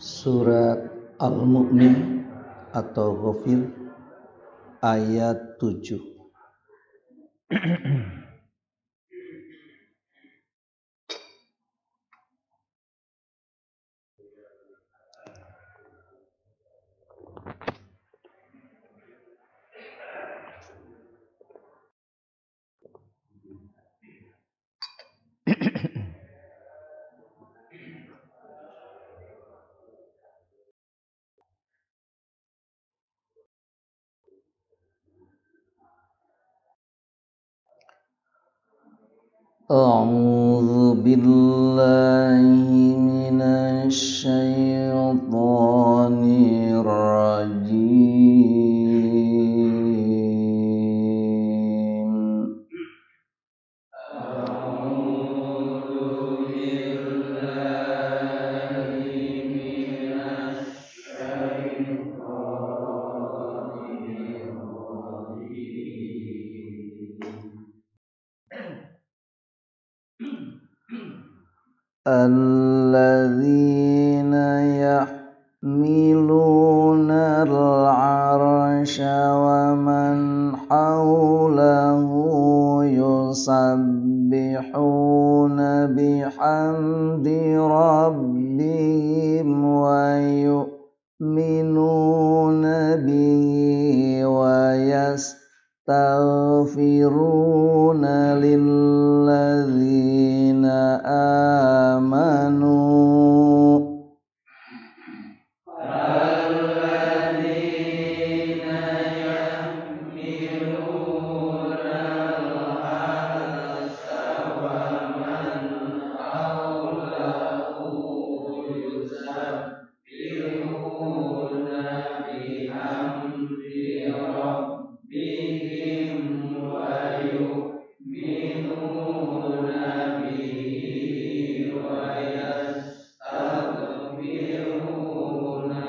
Surat Al-Mu'min atau Ghafir ayat 7. A'udzu billahi minasy syaithanir rajim. A'udzu billahi minasy syaithanir Alladzina yahmiluna al-'arsya wa man hawlahu yusabbihuna bihamdi rabbihim wa yu'minuna bihi wa yastaghfiruna lilladzina amanu alladzina yahmiluna al-'arsya wa man hawlahu yusabbihuna bihamdi rabbihim wa yu'minuna bihi wa yastaghfiruna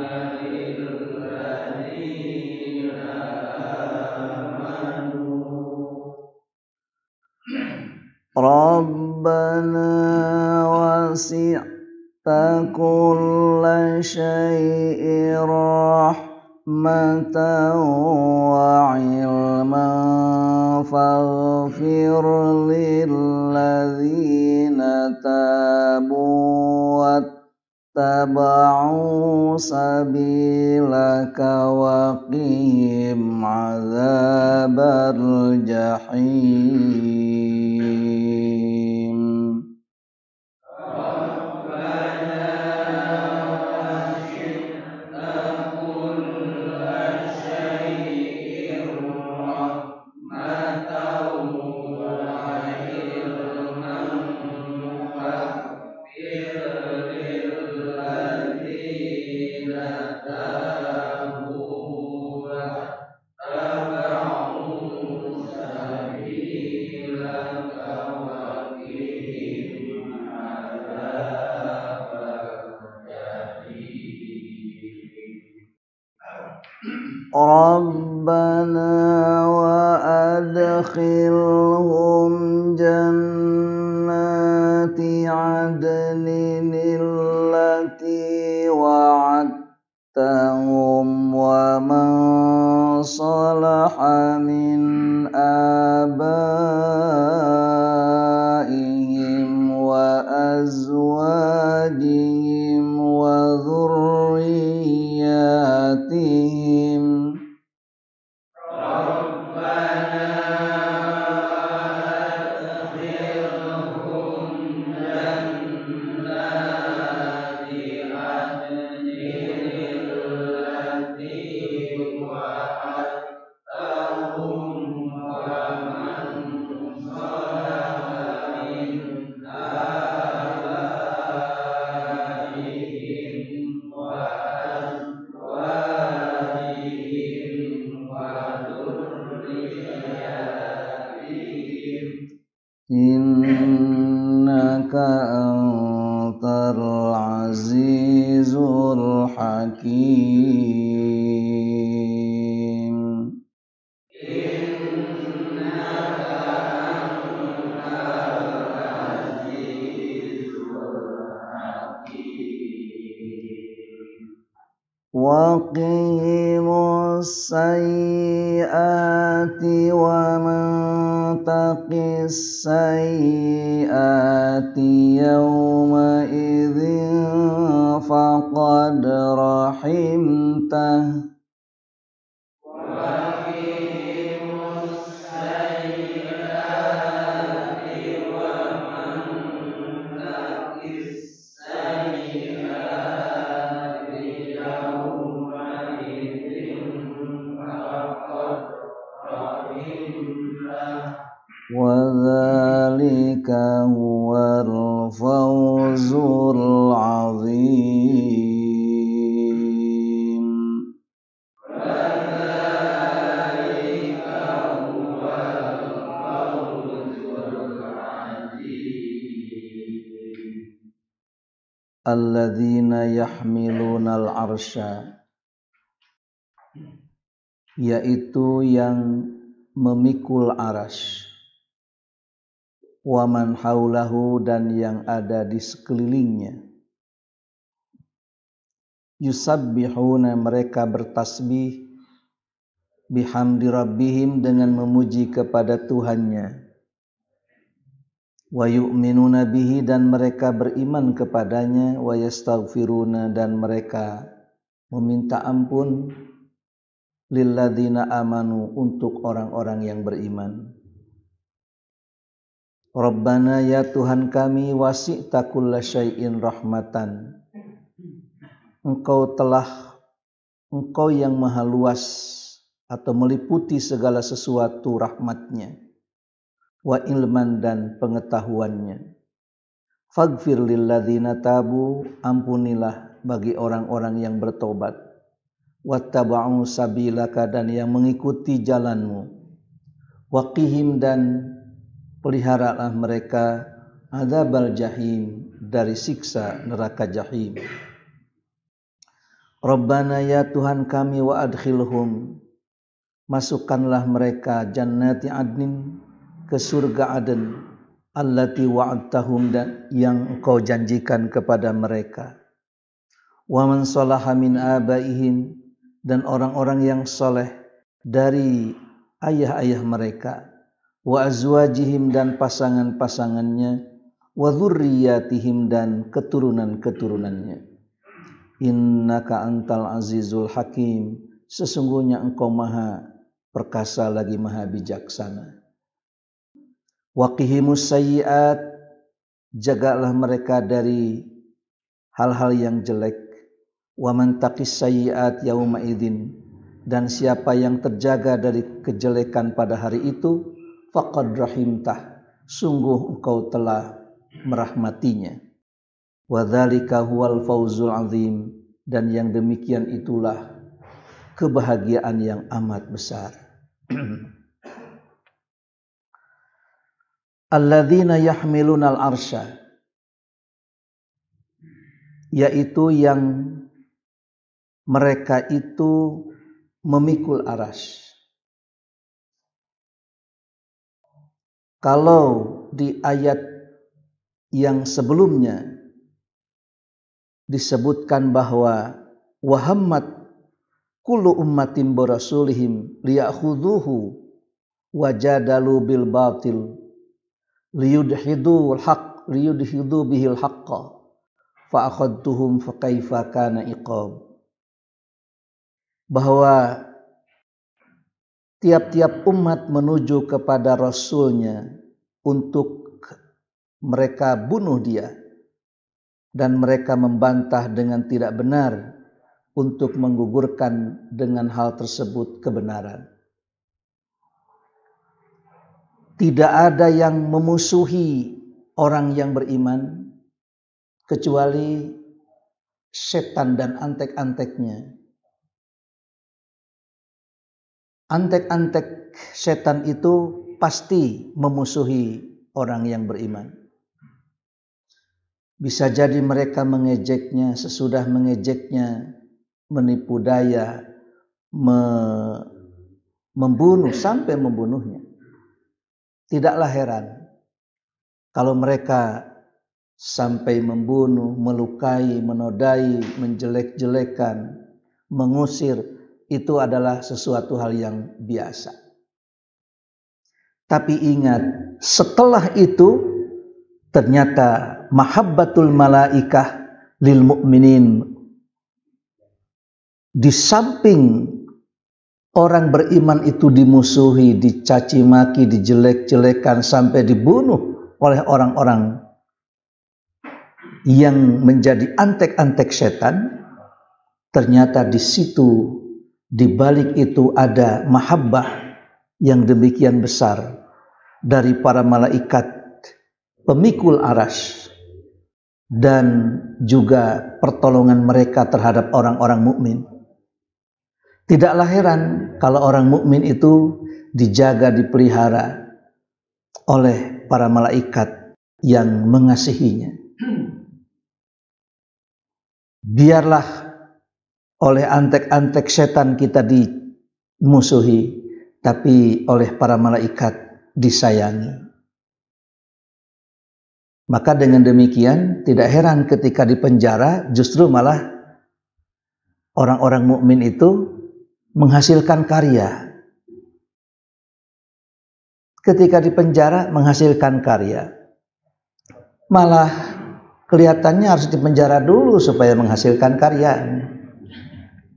lilladzina amanu Rabbana wasi'ta kulla syai'in rahmatan wa 'ilman faghfir lilladzina tabu wattaba'u sabilaka wa qihim 'adzabal jahim. Rabbana wa adkhilhum jannati 'adnin allati wa'adtahum wa man salaha min abaihim wa azwajihim wa dhurriyyatihim sayyi'ati wa man taqis sayyi'ati yawma idzin faqad rahimtah wa dzalika huwal fawzul azim. Alladzina yahmilunal arsya, yaitu yang memikul arsy, wa man haulahu dan yang ada di sekelilingnya, yusabbihuna mereka bertasbih, bihamdi rabbihim dengan memuji kepada Tuhannya, wa yu'minuna bihi dan mereka beriman kepadanya, wa yastaghfiruna dan mereka meminta ampun, lilladzina amanu untuk orang-orang yang beriman. Rabbana ya Tuhan kami, wasi'ta kulla syai'in rahmatan, Engkau yang maha luas atau meliputi segala sesuatu rahmatnya, wa ilman dan pengetahuannya. Faghfir lilladzina tabu, ampunilah bagi orang-orang yang bertobat, wattaba'u sabilaka dan yang mengikuti jalanmu, waqihim dan peliharalah mereka adzabal jahim dari siksa neraka jahim. Rabbana ya Tuhan kami, wa adkhilhum masukkanlah mereka jannati adnin ke surga Aden, allati wa'adtahum dan yang Engkau janjikan kepada mereka, wa man salaha min abaihim dan orang-orang yang soleh dari ayah-ayah mereka, wa azwajihim dan pasangan-pasangannya, wa dzurriyyatihim dan keturunan-keturunannya. Innaka antal azizul hakim, sesungguhnya Engkau maha perkasa lagi maha bijaksana. Waqihimus sayyiat, jagalah mereka dari hal-hal yang jelek. Wa man taqis sayyiat yauma idzin, dan siapa yang terjaga dari kejelekan pada hari itu, faqad rahimtah, sungguh Engkau telah merahmatinya. Wa dzalika huwal fawzul azim, dan yang demikian itulah kebahagiaan yang amat besar. Alladzina yahmilunal arsya, yaitu yang mereka itu memikul arsy. Kalau di ayat yang sebelumnya disebutkan bahwa wahammat kullu ummatin birasulihim liya'khudhuhu wajadalu bil batil liyudhidu bihil haqqa fa akhadtuhum fa kaifa kana iqab. Bahwa tiap-tiap umat menuju kepada rasulnya untuk mereka bunuh dia, dan mereka membantah dengan tidak benar untuk menggugurkan dengan hal tersebut kebenaran. Tidak ada yang memusuhi orang yang beriman kecuali setan dan antek-anteknya. Antek-antek setan itu pasti memusuhi orang yang beriman. Bisa jadi mereka mengejeknya, sesudah mengejeknya menipu daya, membunuh sampai membunuhnya. Tidaklah heran kalau mereka sampai membunuh, melukai, menodai, menjelek-jelekan, mengusir itu adalah sesuatu hal yang biasa. Tapi ingat, setelah itu ternyata mahabbatul malaikah lil mu'minin, di samping orang beriman itu dimusuhi, dicaci maki, dijelek-jelekan sampai dibunuh oleh orang-orang yang menjadi antek-antek setan, ternyata di situ, di balik itu ada mahabbah yang demikian besar dari para malaikat pemikul arsy dan juga pertolongan mereka terhadap orang-orang mukmin. Tidaklah heran kalau orang mukmin itu dijaga, dipelihara oleh para malaikat yang mengasihinya. Biarlah oleh antek-antek setan kita dimusuhi, tapi oleh para malaikat disayangi. Maka dengan demikian tidak heran ketika di penjara justru malah orang-orang mukmin itu menghasilkan karya. Ketika di penjara menghasilkan karya, malah kelihatannya harus dipenjara dulu supaya menghasilkan karya.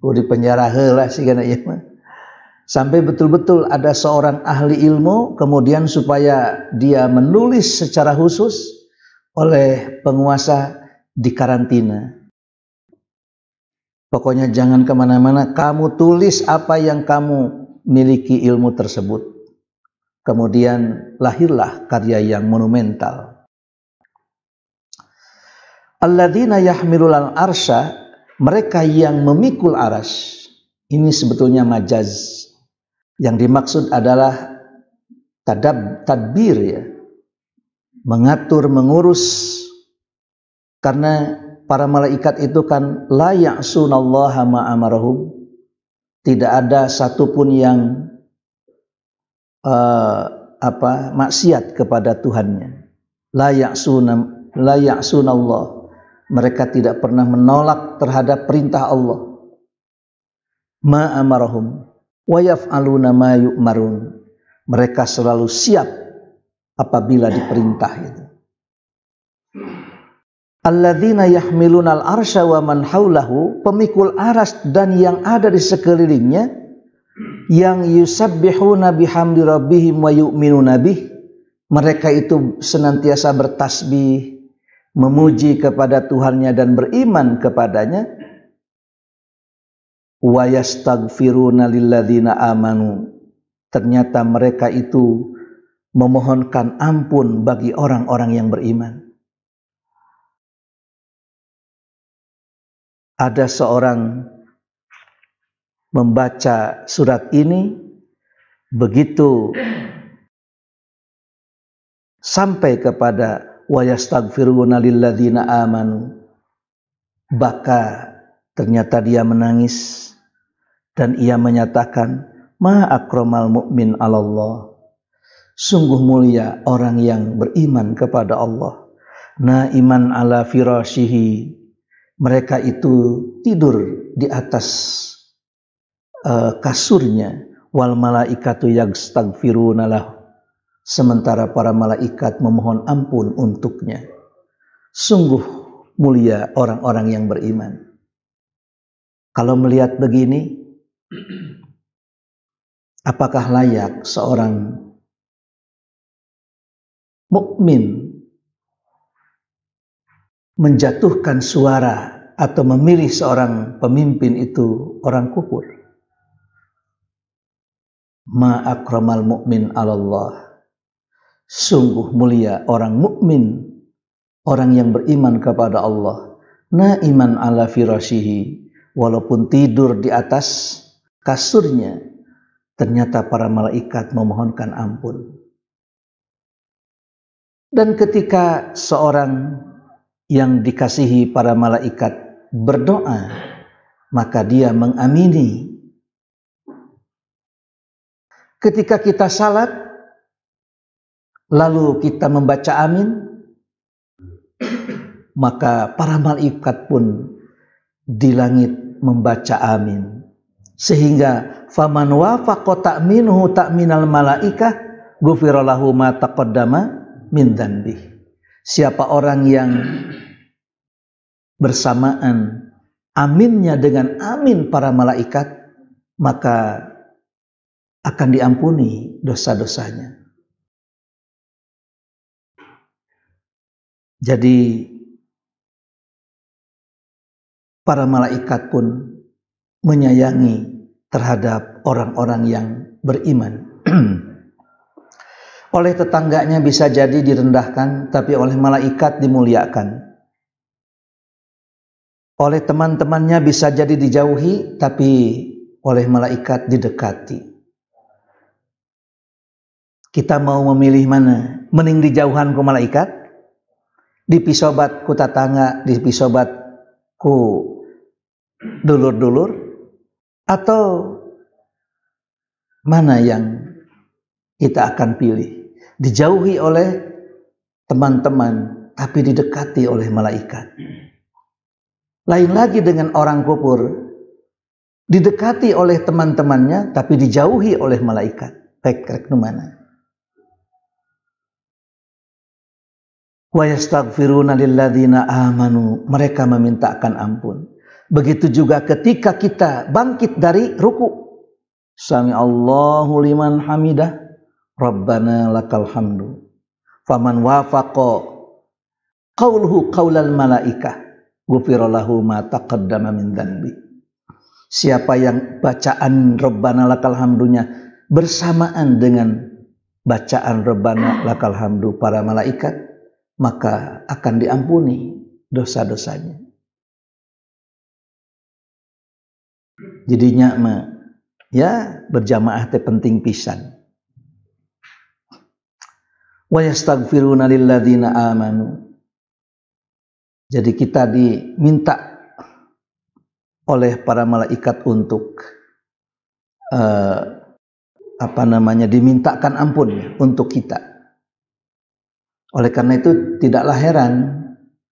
Di penjara heula sih kana ieu mah. Sampai betul-betul ada seorang ahli ilmu kemudian supaya dia menulis secara khusus oleh penguasa di karantina. Pokoknya jangan kemana-mana, kamu tulis apa yang kamu miliki ilmu tersebut. Kemudian lahirlah karya yang monumental. Alladzina yahmilul arsya, mereka yang memikul arsy. Ini sebetulnya majaz. Yang dimaksud adalah tadbir, ya. Mengatur, mengurus. Karena para malaikat itu kan la ya'sunallaha ma amarahum. Tidak ada satupun yang maksiat kepada Tuhannya. La ya'sunallah. Mereka tidak pernah menolak terhadap perintah Allah. Ma amarahum wa yaf'aluna ma yu'marun. Mereka selalu siap apabila diperintah itu. Alladzina yahmilunal arsya wa man haulahu, pemikul aras dan yang ada di sekelilingnya, yang yusabbihuna bihamdi rabbihim wa yu'minuna bih. Mereka itu senantiasa bertasbih, memuji kepada Tuhannya dan beriman kepadanya. Wa yastaghfiruna lilladzina amanu. Ternyata mereka itu memohonkan ampun bagi orang-orang yang beriman. Ada seorang membaca surat ini, begitu sampai kepada wa yastaghfiruna lilladzina amanu, maka ternyata dia menangis dan ia menyatakan, ma akramal mu'min 'alallah. Sungguh mulia orang yang beriman kepada Allah. Naiman ala firashihi. Mereka itu tidur di atas kasurnya. Wal malaikatu yastaghfiruna lahu. Sementara para malaikat memohon ampun untuknya. Sungguh mulia orang-orang yang beriman. Kalau melihat begini, apakah layak seorang mukmin menjatuhkan suara atau memilih seorang pemimpin itu orang kufur? Ma akramal mu'min 'alallah. Sungguh mulia orang mukmin, orang yang beriman kepada Allah. Naiman ala firashihi, walaupun tidur di atas kasurnya, ternyata para malaikat memohonkan ampun. Dan ketika seorang yang dikasihi para malaikat berdoa, maka dia mengamini. Ketika kita salat, lalu kita membaca amin, maka para malaikat pun di langit membaca amin. Sehingga faman wafaqa ta'minuhu ta'minal malaikah ghufira lahu ma taqaddama min dzanbih. Siapa orang yang bersamaan aminnya dengan amin para malaikat, maka akan diampuni dosa-dosanya. Jadi para malaikat pun menyayangi terhadap orang-orang yang beriman. Oleh tetangganya bisa jadi direndahkan, tapi oleh malaikat dimuliakan. Oleh teman-temannya bisa jadi dijauhi, tapi oleh malaikat didekati. Kita mau memilih mana? Mending dijauhan ku malaikat, dipisobat ku tetangga, dipisobat ku dulur-dulur, atau mana yang kita akan pilih? Dijauhi oleh teman-teman, tapi didekati oleh malaikat. Lain lagi dengan orang kufur, didekati oleh teman-temannya, tapi dijauhi oleh malaikat. Rek mana? Wa yastaghfiruna lilladzina amanu, mereka memintakan ampun. Begitu juga ketika kita bangkit dari ruku, sami Allahu liman hamidah, Rabbana lakal hamdu. Faman wafaqa qauluhu qaulal malaikah ghufira lahu ma taqaddama min dzanbi. Siapa yang bacaan Rabbana lakal hamdunya bersamaan dengan bacaan Rabbana lakal hamdu para malaikat, maka akan diampuni dosa-dosanya. Jadinya ya berjamaah teh penting pisan. Wa yastaghfiruna lilladzina amanu. Jadi kita diminta oleh para malaikat untuk dimintakan ampun untuk kita. Oleh karena itu tidaklah heran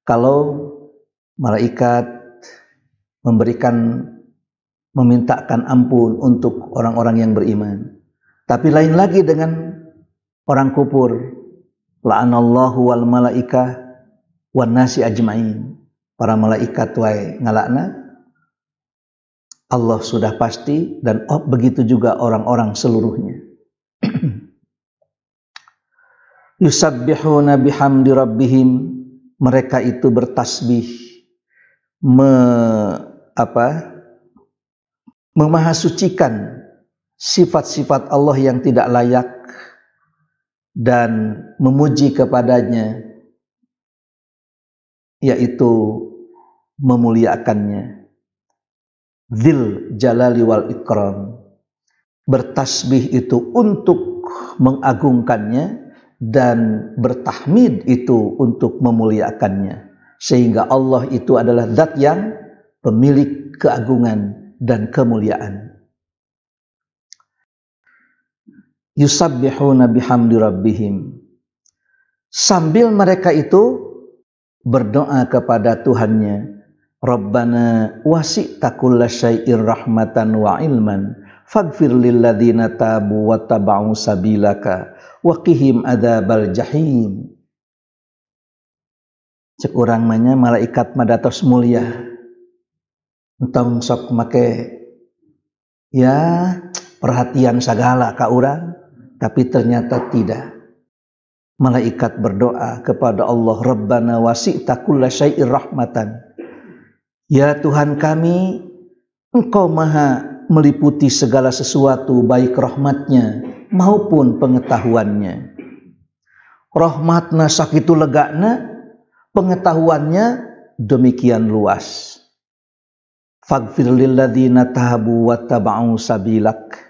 kalau malaikat memintakan ampun untuk orang-orang yang beriman. Tapi lain lagi dengan orang kufur. La'anallahu wal malaikah wan nasi ajmain. Para malaikat wae ngalakna, Allah sudah pasti, dan begitu juga orang-orang seluruhnya. Yusabbihuna bihamdi rabbihim, mereka itu bertasbih, memahasucikan sifat-sifat Allah yang tidak layak dan memuji kepadanya, yaitu memuliakannya. Dzil jalali wal ikram, bertasbih itu untuk mengagungkannya, dan bertahmid itu untuk memuliakannya, sehingga Allah itu adalah zat yang pemilik keagungan dan kemuliaan. Yusabbihuna bihamdi rabbihim, sambil mereka itu berdoa kepada Tuhannya, Rabbana wasi'ta kulla syai'in rahmatan wa ilman faghfir lilladzina tabu wa taba'u sabilaka wa qihim adzabal jahim. Cek urang manya malaikat madatos mulia entong sok make ya perhatian segala ka urang, tapi ternyata tidak. Malaikat berdoa kepada Allah, Rabbana wasi'ta kulla syai'in rahmatan. Ya Tuhan kami, Engkau maha meliputi segala sesuatu, baik rahmatnya maupun pengetahuannya. Rahmatna sakitu legana, pengetahuannya demikian luas. Faghfir lilladzina tahabu wattaba'u sabilak,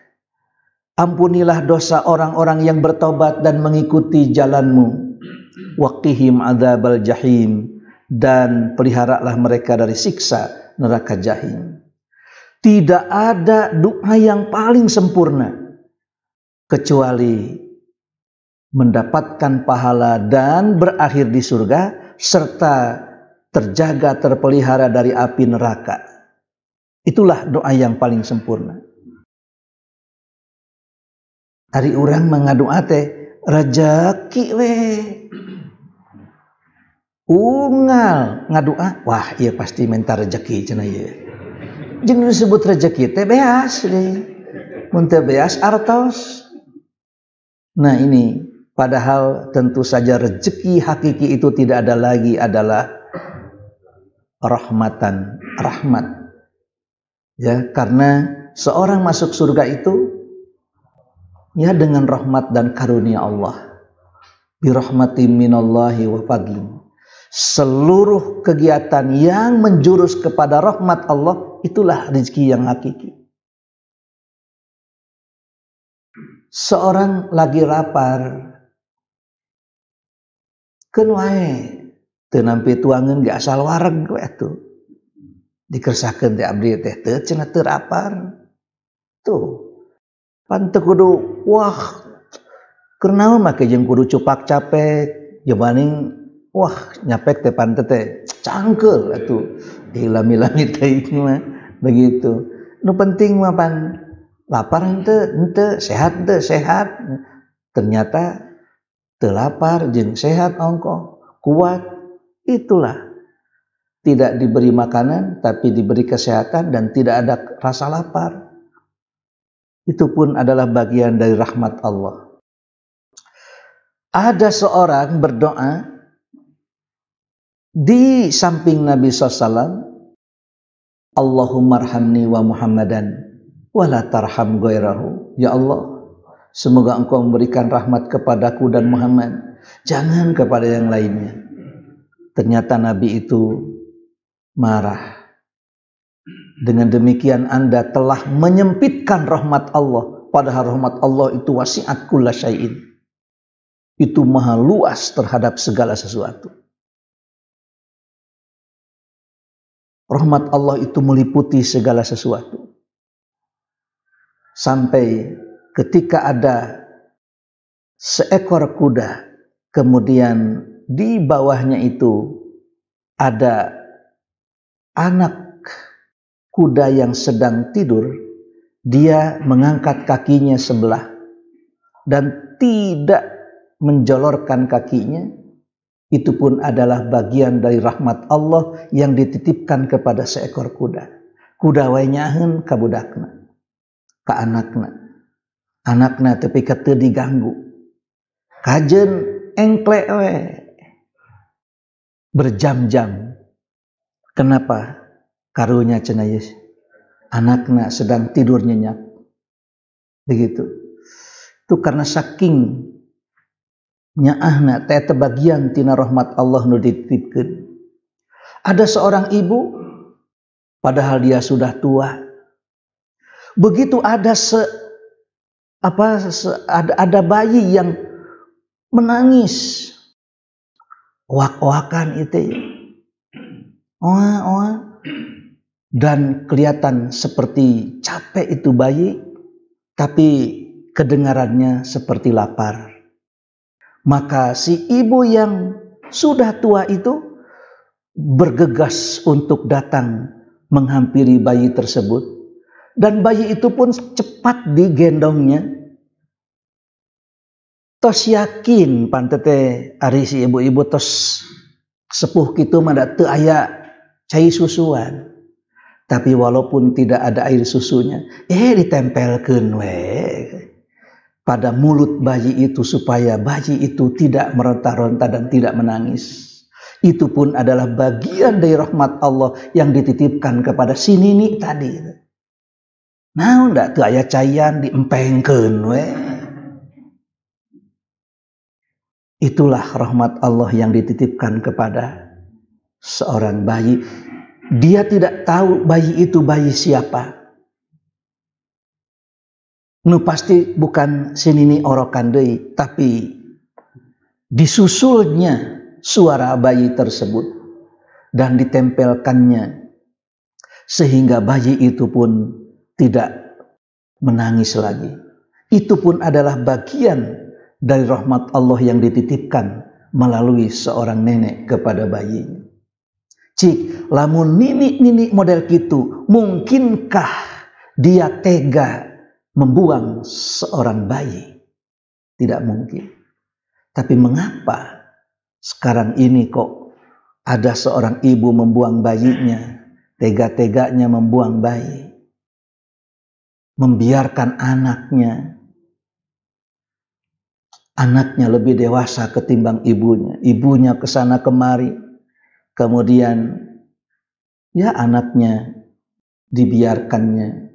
ampunilah dosa orang-orang yang bertobat dan mengikuti jalanmu. Waqihim adzabal jahim, dan peliharalah mereka dari siksa neraka jahim. Tidak ada doa yang paling sempurna kecuali mendapatkan pahala dan berakhir di surga, serta terjaga terpelihara dari api neraka. Itulah doa yang paling sempurna. Hari urang mengadoa teh rejeki we. Unggal ngadoa, wah iya pasti minta rejeki cenah ieu. Jeung disebut rejeki teh beas deui. Mun teu beas artos. Nah ini padahal tentu saja rejeki hakiki itu tidak ada lagi adalah rahmatan, rahmat. Ya, karena seorang masuk surga itu ya dengan rahmat dan karunia Allah. Bi rahmatin minallahi wa fadlin. Seluruh kegiatan yang menjurus kepada rahmat Allah itulah rezeki yang hakiki. Seorang lagi lapar, keun wae teu nampi tuangeun ge asal wareg we atuh. Dikersakeun teh abdi teh teu cenah teu lapar. Tuh. Pan teu kudu wah keur naon make jeung kudu cupak capek, jemaning wah nyapek teh pan teh cangkeul atuh. Dilami-lami teuing mah begitu. Nu penting mah pan lapar henteu, sehat henteu, sehat. Ternyata teu lapar jeung sehat ongko, kuat. Itulah tidak diberi makanan tapi diberi kesehatan dan tidak ada rasa lapar. Itu pun adalah bagian dari rahmat Allah. Ada seorang berdoa di samping Nabi SAW, Allahumma arhamni wa Muhammadan wala tarham ghairahu. Ya Allah, semoga engkau memberikan rahmat kepadaku dan Muhammad, jangan kepada yang lainnya. Ternyata Nabi itu marah. Dengan demikian Anda telah menyempitkan rahmat Allah, padahal rahmat Allah itu wasi'at kulla syai'in. Itu maha luas terhadap segala sesuatu. Rahmat Allah itu meliputi segala sesuatu. Sampai ketika ada seekor kuda, kemudian di bawahnya itu ada anak kuda yang sedang tidur, dia mengangkat kakinya sebelah dan tidak menjolorkan kakinya. Itu pun adalah bagian dari rahmat Allah yang dititipkan kepada seekor kuda. Kuda wae nyaheun ka budakna, ka anakna. Anakna tapi teu diganggu. Kajeun engklek we. Berjam-jam. Kenapa? Karunya cenah ieu. Anakna sedang tidur nyenyak. Begitu. Itu karena saking nyaahna teh bagian tina rahmat Allah nu dititipkeun. Ada seorang ibu padahal dia sudah tua. Begitu ada ada bayi yang menangis. Oak-oakan itu. Oa. Dan kelihatan seperti capek itu bayi, tapi kedengarannya seperti lapar. Maka si ibu yang sudah tua itu bergegas untuk datang menghampiri bayi tersebut. Dan bayi itu pun cepat digendongnya. Tos yakin pantete ari si ibu-ibu tos sepuh kitu mah teu aya cai susuan. Tapi walaupun tidak ada air susunya, ditempelkeun we pada mulut bayi itu supaya bayi itu tidak meronta-ronta dan tidak menangis. Itu pun adalah bagian dari rahmat Allah yang dititipkan kepada si Nini tadi. Naon da teu aya caian diempengkeun we. Itulah rahmat Allah yang dititipkan kepada seorang bayi. Dia tidak tahu bayi itu bayi siapa. Nu pasti bukan si Nini orokan deui, tapi disusulnya suara bayi tersebut dan ditempelkannya sehingga bayi itu pun tidak menangis lagi. Itu pun adalah bagian dari rahmat Allah yang dititipkan melalui seorang nenek kepada bayinya. Cik, lamun nini model gitu, mungkinkah dia tega membuang seorang bayi? Tidak mungkin. Tapi mengapa sekarang ini kok ada seorang ibu membuang bayinya, tega-teganya membuang bayi, membiarkan anaknya lebih dewasa ketimbang ibunya kesana kemari, kemudian ya anaknya dibiarkannya.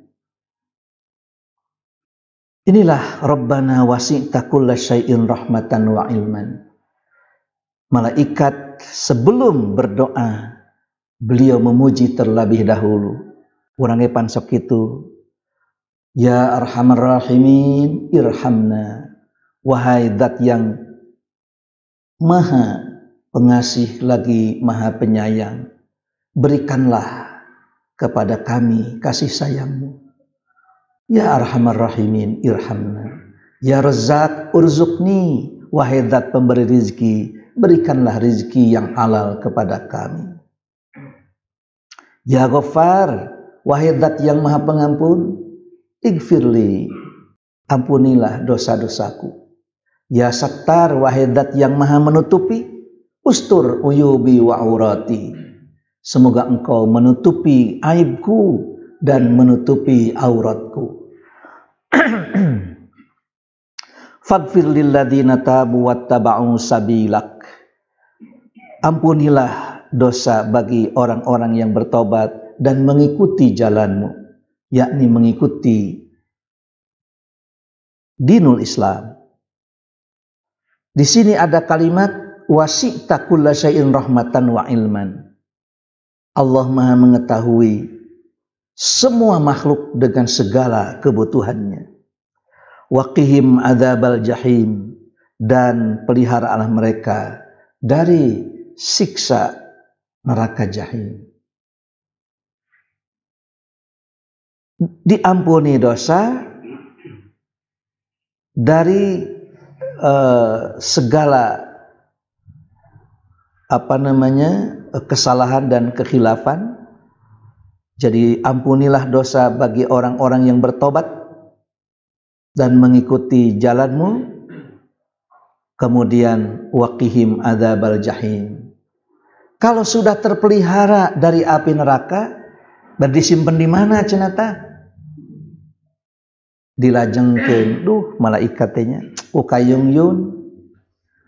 Inilah Rabbana wasi'ta kulla syai'in rahmatan wa ilman. Malaikat sebelum berdoa, beliau memuji terlebih dahulu. Orangnya pansok itu, ya arhamar rahimin irhamna. Wahai zat yang maha pengasih lagi maha penyayang, berikanlah kepada kami kasih sayangmu. Ya arhamar rahimin irhamna. Ya Razzaq urzuqni. Wahai zat pemberi rizki, berikanlah rizki yang halal kepada kami. Ya Ghaffar, wahai zat yang maha pengampun, ighfirli, ampunilah dosa-dosaku. Ya Sattar, wahai zat yang maha menutupi, ustur uyubi wa aurati, semoga engkau menutupi aibku dan menutupi auratku. Faghfir lilladzina tabu wattaba'u sabilak, ampunilah dosa bagi orang-orang yang bertobat dan mengikuti jalanmu, yakni mengikuti dinul Islam. Di sini ada kalimat wasi'ta kulla syai'in rahmatan wa ilman. Allah Maha mengetahui semua makhluk dengan segala kebutuhannya. Waqihim adzabal jahim, dan peliharalah mereka dari siksa neraka jahim. Diampuni dosa dari segala kesalahan dan kekhilafan. Jadi ampunilah dosa bagi orang-orang yang bertobat dan mengikuti jalanmu. Kemudian waqihim adzabal jahim. Kalau sudah terpelihara dari api neraka, berdisimpen di mana cenata? Dilajengkeun, malaikatnya ukayung yun.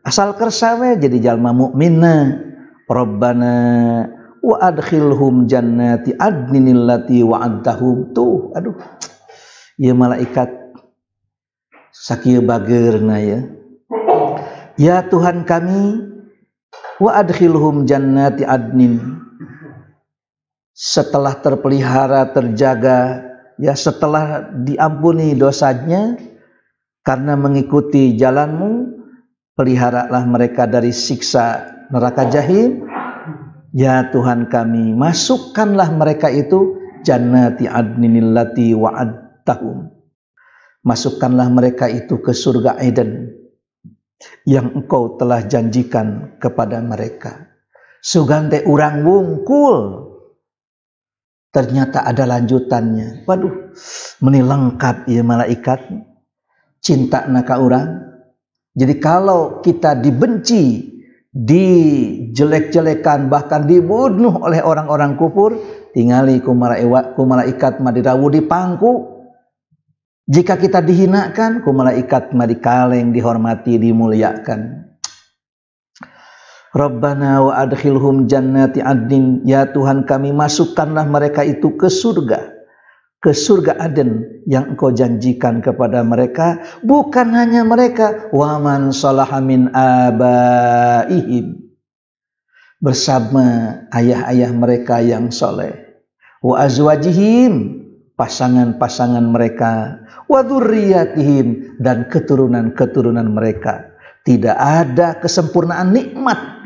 Asal kersawe jadi jalma mukminna. Rabbana wa adkhilhum jannati adninil lati wa'adtahum. Ya malaikat sakieu bageurna ya. Ya Tuhan kami, wa adkhilhum jannati adnin. Setelah terpelihara, terjaga, ya setelah diampuni dosanya karena mengikuti jalanmu, peliharalah mereka dari siksa neraka jahim. Ya Tuhan kami, masukkanlah mereka itu jannati adninil lati wa'adtahum. Masukkanlah mereka itu ke surga Eden yang engkau telah janjikan kepada mereka. Sugante urang wungkul. Ternyata ada lanjutannya. Waduh, meni lengkap ya malaikat. Cinta naka urang. Jadi kalau kita dibenci, dijelek-jelekan, bahkan dibunuh oleh orang-orang kufur, tingali ku malaikat madirawu di pangku. Jika kita dihinakan, ku malaikat madikaleng, dihormati, dimuliakan. Rabbana wa adkhilhum jannati adnin. Ya Tuhan kami, masukkanlah mereka itu ke surga Aden yang engkau janjikan kepada mereka. Bukan hanya mereka, wa man salaha min abaihim, bersama ayah-ayah mereka yang soleh, wa azwajihim, pasangan-pasangan mereka, wa dzurriyyatihim, dan keturunan-keturunan mereka. Tidak ada kesempurnaan nikmat.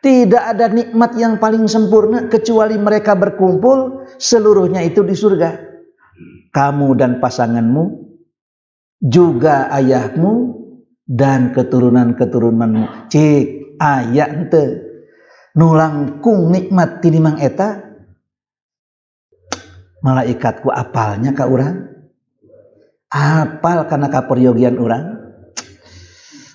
Tidak ada nikmat yang paling sempurna kecuali mereka berkumpul seluruhnya itu di surga. Kamu dan pasanganmu, juga ayahmu dan keturunan-keturunanmu. Cik, ayah ente. nulangkung nikmat ti Mang eta malaikat ku apalnya ka urang, apal kana kaperyogian urang.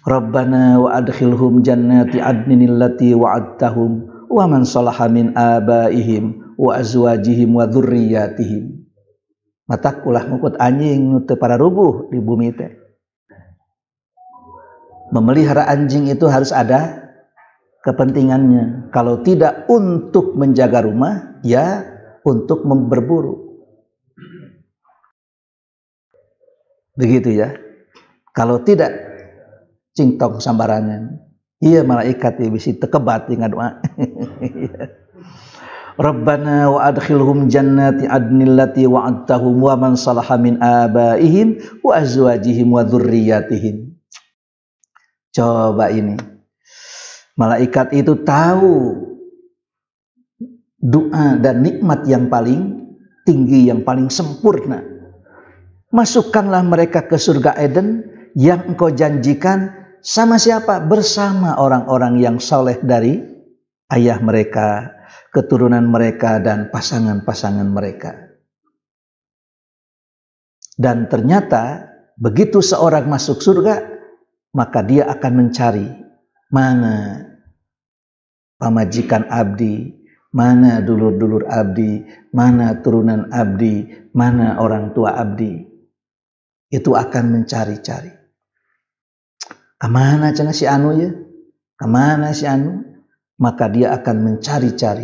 Rabbana wa adkhilhum jannati adnin allati wa'adtahum wa man salaha min abaihim wa azwajihim wa dzurriyyatihim. Matak ulah ngukut anjing nu teu pararubuh di bumi teh. Memelihara anjing itu harus ada kepentingannya. Kalau tidak untuk menjaga rumah, ya untuk berburu. Begitu ya. Kalau tidak, cingtong sambarangan. Iya malaikat ya bisi tekebat tinggal doa. Rabbana wa adkhilhum jannati adnil lati wa'adtahum wa man salaha min abaihim wa azwajihim wa dzurriyyatihim. Coba ini. Malaikat itu tahu doa dan nikmat yang paling tinggi, yang paling sempurna. Masukkanlah mereka ke surga Eden yang engkau janjikan sama siapa? Bersama orang-orang yang saleh dari ayah mereka, keturunan mereka, dan pasangan-pasangan mereka. Dan ternyata begitu seorang masuk surga, maka dia akan mencari mana pamajikan abdi, mana dulur-dulur abdi, mana turunan abdi, mana orang tua abdi. Itu akan mencari-cari. Kemana cenah si anu ya? Kemana si anu? Maka dia akan mencari-cari.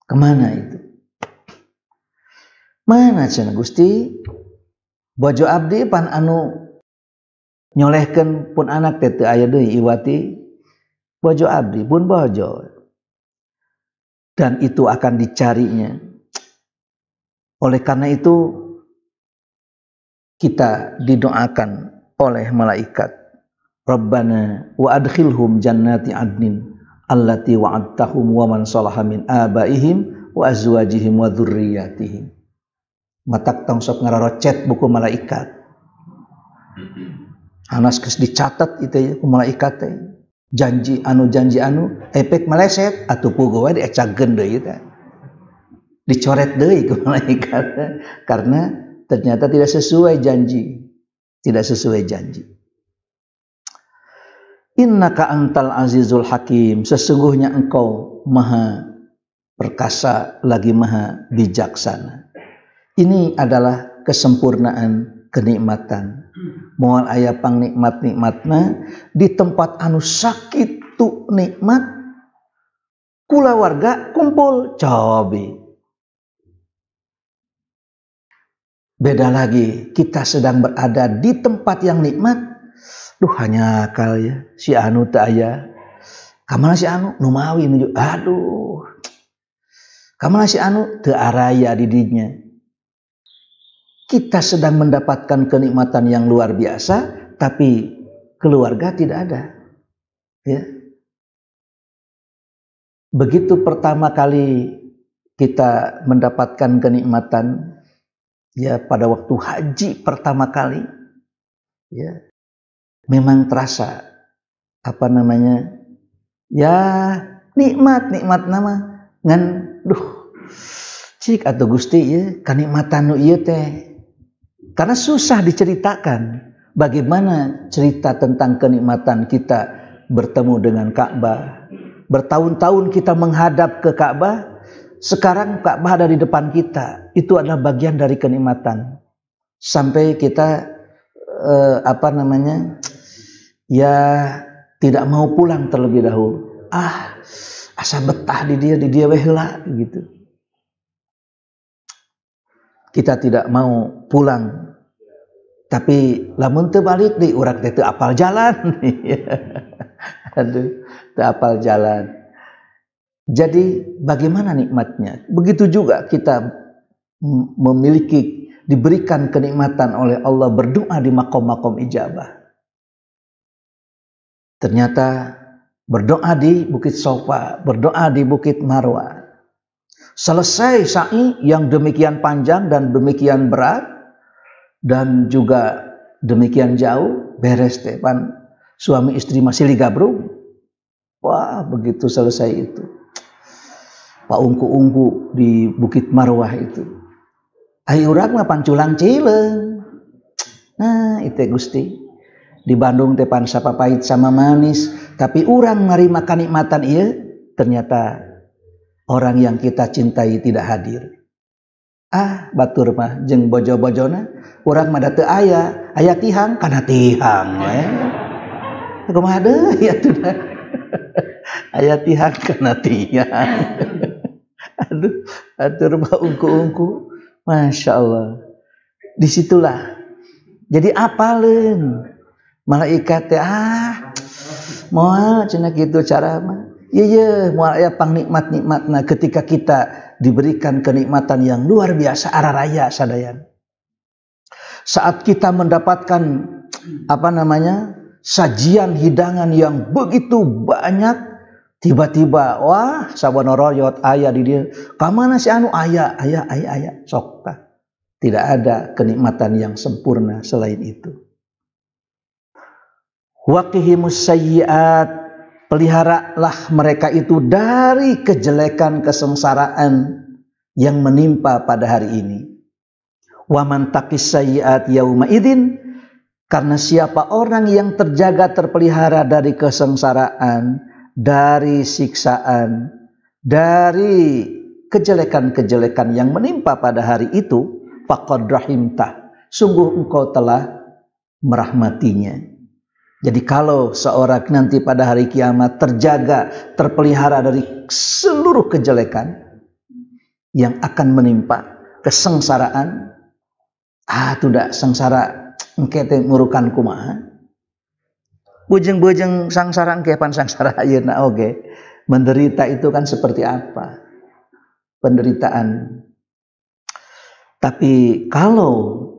Kemana itu? Mana cenah Gusti? Bojo abdi pan anu nyolehkeun pun anak teh teu aya deui iwati bojo abdi pun bojo. Dan itu akan dicarinya. Oleh karena itu kita didoakan oleh malaikat, Rabbana wa adkhilhum jannati adnin allati wa'adtahum wa man salaha min abaihim wa azwajihim wa dzurriyyatihim. Matak tong sok ngararocet buku malaikat. Anas geus dicatat itu ya ku malaikat teh. Janji anu efek meleset atuh puguh we diecagkeun deui teh. Dicoret deui ku malaikat karena ternyata tidak sesuai janji. Tidak sesuai janji. Innaka antal azizul hakim, sesungguhnya engkau maha perkasa lagi maha bijaksana. Ini adalah kesempurnaan kenikmatan. Moal aya pang nikmat-nikmatna di tempat anu sakitu nikmat kulawarga kumpul cobi. Beda lagi kita sedang berada di tempat yang nikmat. Duh hanya akal ya si anu teu aya. Kamana si anu nu mawi menuju aduh. Kamana si anu teu araya di dinya. Kita sedang mendapatkan kenikmatan yang luar biasa, tapi keluarga tidak ada. Ya. Begitu pertama kali kita mendapatkan kenikmatan, ya pada waktu haji pertama kali, ya memang terasa ya nikmat nama ngan duh cik atau Gusti ya kanikmatan nu ieu teh. Karena susah diceritakan bagaimana cerita tentang kenikmatan kita bertemu dengan Ka'bah. Bertahun-tahun kita menghadap ke Ka'bah, sekarang Ka'bah ada di depan kita. Itu adalah bagian dari kenikmatan. Sampai kita ya tidak mau pulang terlebih dahulu. Asa betah di dia we heula gitu. Kita tidak mau pulang. Tapi lamun teu balik deui urang teh teu apal jalan. Aduh, teu apal jalan. Jadi bagaimana nikmatnya? Begitu juga kita diberikan kenikmatan oleh Allah berdoa di makom-makom ijabah. Ternyata berdoa di Bukit Sofa, berdoa di Bukit Marwah. Selesai sa'i yang demikian panjang dan demikian berat dan juga demikian jauh, beres teh pan suami istri masih ligabrung. Wah, begitu selesai itu, Pak ungku-ungku di Bukit Marwah itu, ai urang mah panculang Cileng. Nah, itu Gusti. Di Bandung teh pan sapapait sama manis, tapi urang narima kanikmatan ieu ternyata orang yang kita cintai tidak hadir. Batur mah jeung bojo-bojona, urang mah da teu aya tihang kana tihang we. Kumaha deui atuh da. Aya tihang kana tihang. Aduh, atur mah ungku-ungku. Masya Allah. Disitulah. Jadi apaleun malaikat teh moal cenah kitu cara mah. Ieu moal aya pangnikmat-nikmatna ketika kita diberikan kenikmatan yang luar biasa araraya sadayan. Saat kita mendapatkan sajian hidangan yang begitu banyak, tiba-tiba wah sabanoroyot aya di dieu. Ka mana si anu aya sok tah. Tidak ada kenikmatan yang sempurna selain itu. Waqihimus sayyi'at, peliharalah mereka itu dari kejelekan kesengsaraan yang menimpa pada hari ini. Wa man taqis sayyi'at yauma idzin, karena siapa orang yang terjaga terpelihara dari kesengsaraan, dari siksaan, dari kejelekan-kejelekan yang menimpa pada hari itu, faqad rahimtah, sungguh engkau telah merahmatinya. Jadi kalau seorang nanti pada hari kiamat terjaga, terpelihara dari seluruh kejelekan yang akan menimpa, kesengsaraan, tudak sengsara engke teh ngurukan kumaha. Bujeng-bujeng sangsara engke pan sangsara ayeuna oge. Menderita itu kan seperti apa? Penderitaan. Tapi kalau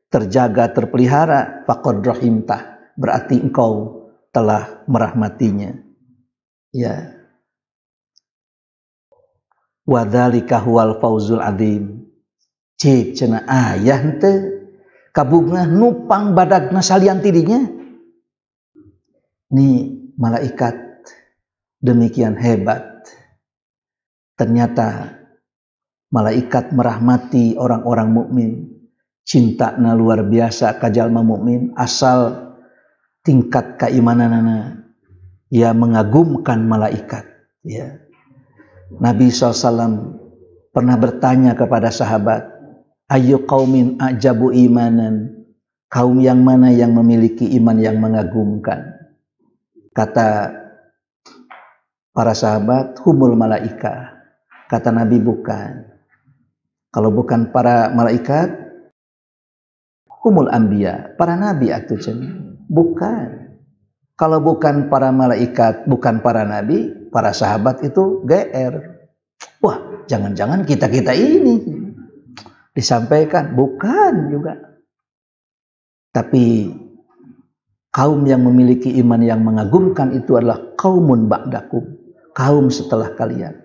terjaga, terpelihara, faqad rahimtah, berarti engkau telah merahmatinya. Ya. Wa dzalika huwal fauzul adzim. Cik cenah aya henteu kabungah nupang badagna salian tidinya. Nih malaikat demikian hebat. Ternyata malaikat merahmati orang-orang mukmin. Cintana luar biasa ka jalma mukmin asal tingkat keimananana ya mengagumkan malaikat. Ya. Nabi SAW pernah bertanya kepada sahabat, ayu qaumin ajabu imanan, kaum yang mana yang memiliki iman yang mengagumkan? Kata para sahabat, humul malaika. Kata Nabi, bukan. Kalau bukan para malaikat, humul anbiya, para nabi atuh cenah. Bukan. Kalau bukan para malaikat, bukan para nabi, para sahabat itu GR. Wah, jangan-jangan kita-kita ini disampaikan. Bukan juga. Tapi kaum yang memiliki iman yang mengagumkan itu adalah qaumun ba'dakum, kaum setelah kalian.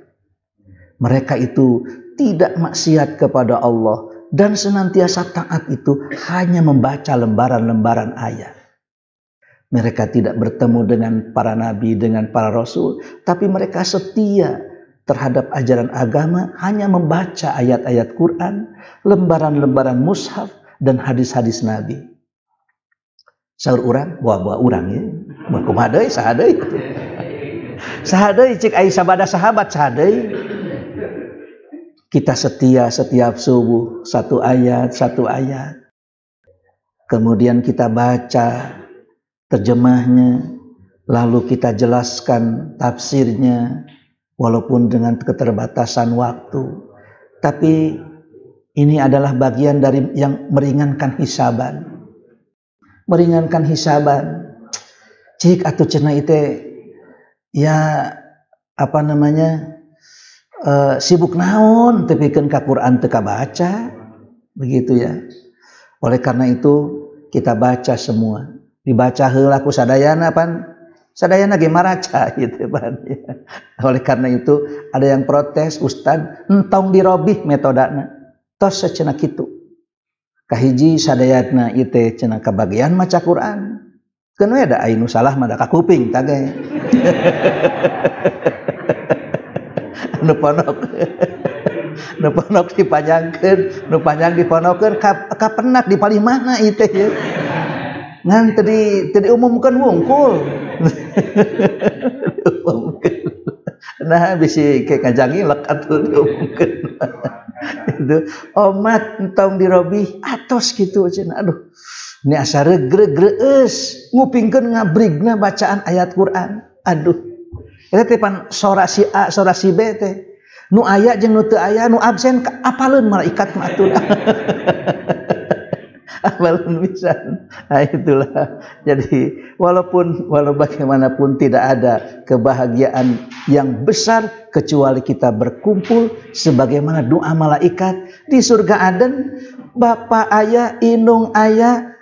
Mereka itu tidak maksiat kepada Allah dan senantiasa taat itu hanya membaca lembaran-lembaran ayat. Mereka tidak bertemu dengan para nabi, dengan para rasul, tapi mereka setia terhadap ajaran agama, hanya membaca ayat-ayat Quran, lembaran-lembaran mushaf, dan hadis-hadis Nabi. Saur urang, buah urang ya, buah kumaha deui saha deui. Saha deui cik ai sabada sahabat saha deui. Kita setia setiap subuh satu ayat. Kemudian kita baca terjemahnya, lalu kita jelaskan tafsirnya, walaupun dengan keterbatasan waktu. Tapi ini adalah bagian dari yang meringankan hisaban. Meringankan hisaban. Cik atuh cenah ite ya sibuk naon tepikeun ka Quran teu kabaca, begitu ya. Oleh karena itu kita baca semua. Dibaca heula ku sadayana sadayana ge maraca gitu pan. Oleh karena itu ada yang protes, Ustad entong dirobih metodana. Tos cenah kitu. Kahiji sadayana ieu teh cenah kabagian maca Quran. Keun we da anu salah mah da ka kuping tage. Nu ponok nu ponok dipanjangkeun, nu panjang diponokeun ka penak di paling mana ieu teh ye. Ngan teu diumumkeun wungkul. Nah bisi ke kajangi lek atuh diumumkeun. Itu omat entong dirobih atos kitu cenah. Aduh. Ini asa regreg-reus ngupingkeun ngabrigna bacaan ayat Quran. Aduh. Eta teh pan sora si A, sora si B teh. Nu aya jeung nu teu aya, nu absen apaleun malaikat mah atuh. Apaleun pisan. Nah itulah. Jadi walau bagaimanapun tidak ada kebahagiaan yang besar kecuali kita berkumpul sebagaimana doa malaikat di surga Aden. Bapa aya, indung aya,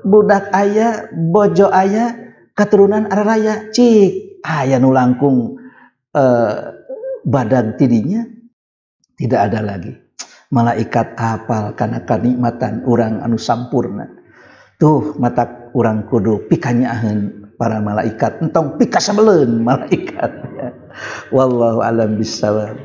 budak aya, bojo aya, keturunan araraya, cik aya nu langkung badag tidinya tidak ada lagi. Malaikat apal kana kanikmatan urang anu sampurna. Tuh mata urang kudu pikanyaeun para malaikat, entong pikasabeleun malaikat. Wallahu a'lam bishawab.